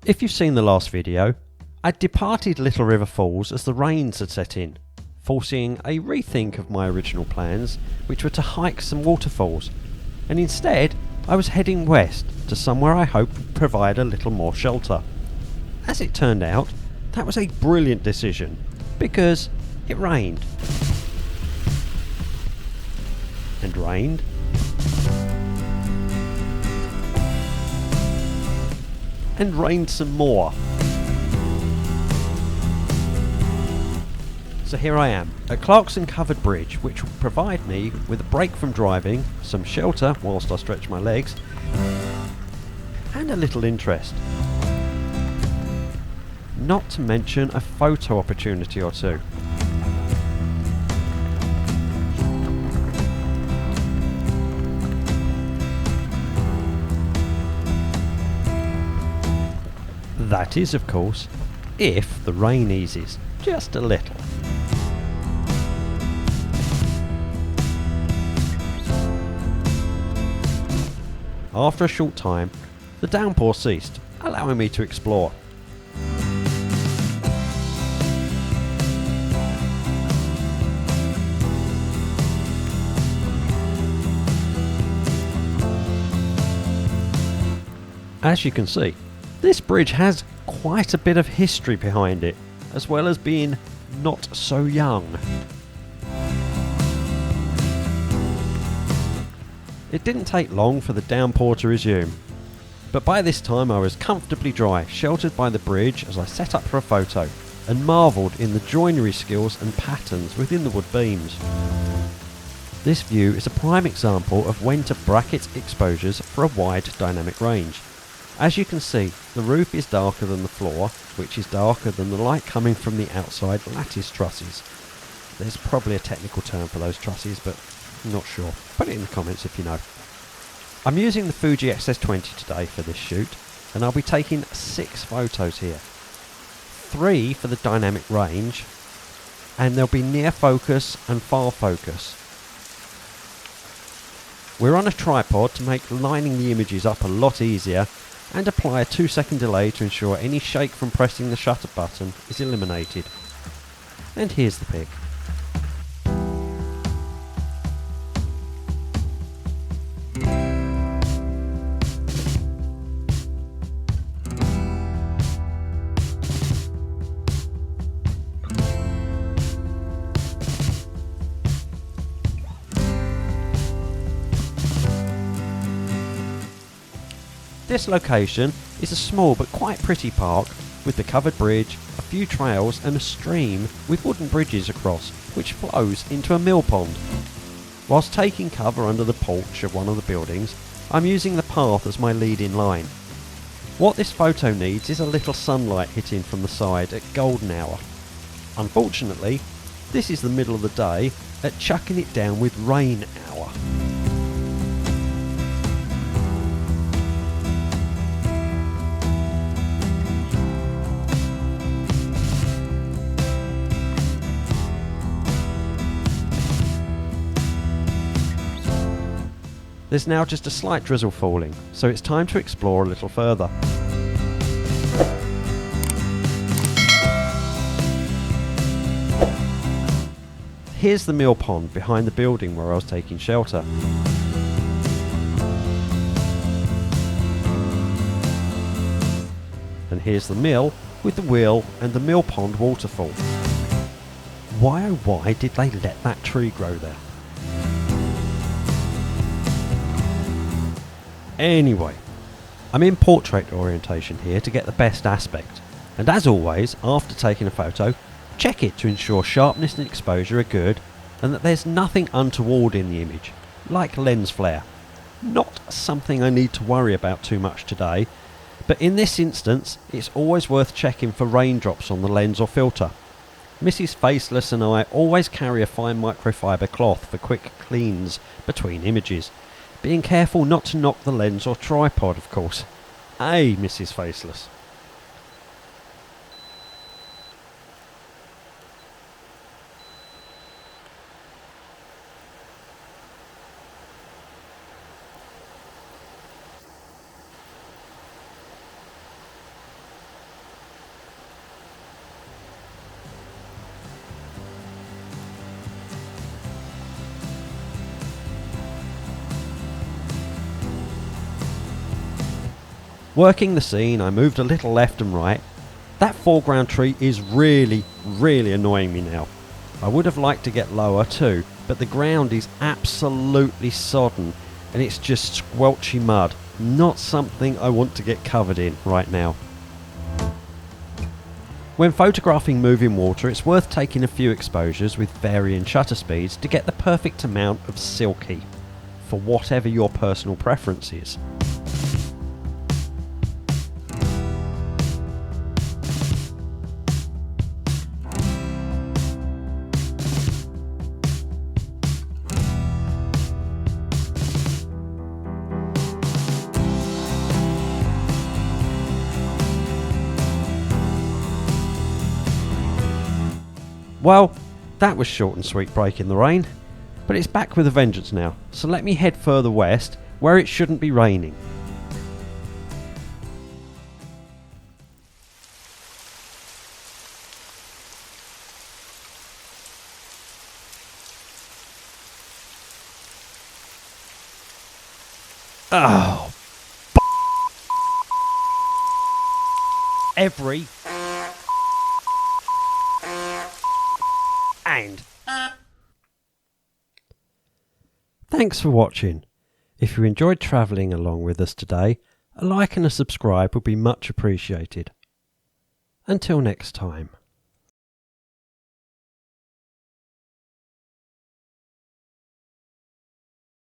If you've seen the last video, I'd departed Little River Falls as the rains had set in, forcing a rethink of my original plans, which were to hike some waterfalls, and instead I was heading west to somewhere I hoped would provide a little more shelter. As it turned out, that was a brilliant decision, because it rained. And rained. And rained some more. So here I am, at Clarkson Covered Bridge, which will provide me with a break from driving, some shelter whilst I stretch my legs, and a little interest. Not to mention a photo opportunity or two. That is, of course, if the rain eases just a little. After a short time, the downpour ceased, allowing me to explore. As you can see, this bridge has quite a bit of history behind it, as well as being not so young. It didn't take long for the downpour to resume, but by this time I was comfortably dry, sheltered by the bridge as I set up for a photo, and marvelled in the joinery skills and patterns within the wood beams. This view is a prime example of when to bracket exposures for a wide dynamic range. As you can see, the roof is darker than the floor, which is darker than the light coming from the outside lattice trusses. There's probably a technical term for those trusses, but I'm not sure. Put it in the comments if you know. I'm using the Fuji XS20 today for this shoot, and I'll be taking 6 photos here. 3 for the dynamic range, and there'll be near focus and far focus. We're on a tripod to make lining the images up a lot easier, and apply a 2-second delay to ensure any shake from pressing the shutter button is eliminated. And here's the pic. This location is a small but quite pretty park with the covered bridge, a few trails and a stream with wooden bridges across, which flows into a mill pond. Whilst taking cover under the porch of one of the buildings, I'm using the path as my lead-in line. What this photo needs is a little sunlight hitting from the side at golden hour. Unfortunately, this is the middle of the day at chucking it down with rain hour. There's now just a slight drizzle falling, so it's time to explore a little further. Here's the mill pond behind the building where I was taking shelter. And here's the mill with the wheel and the mill pond waterfall. Why oh why did they let that tree grow there? Anyway, I'm in portrait orientation here to get the best aspect, and as always, after taking a photo, check it to ensure sharpness and exposure are good and that there's nothing untoward in the image, like lens flare. Not something I need to worry about too much today, but in this instance it's always worth checking for raindrops on the lens or filter. Mrs. Faceless and I always carry a fine microfiber cloth for quick cleans between images. Being careful not to knock the lens or tripod, of course. Hey, Mrs. Faceless. Working the scene, I moved a little left and right. That foreground tree is really annoying me now. I would have liked to get lower too, but the ground is absolutely sodden and it's just squelchy mud. Not something I want to get covered in right now. When photographing moving water, it's worth taking a few exposures with varying shutter speeds to get the perfect amount of silky, for whatever your personal preference is. Well, that was short and sweet breaking the rain, but it's back with a vengeance now, so let me head further west where it shouldn't be raining. Oh, every and thanks for watching. If you enjoyed travelling along with us today, a like and a subscribe would be much appreciated. Until next time.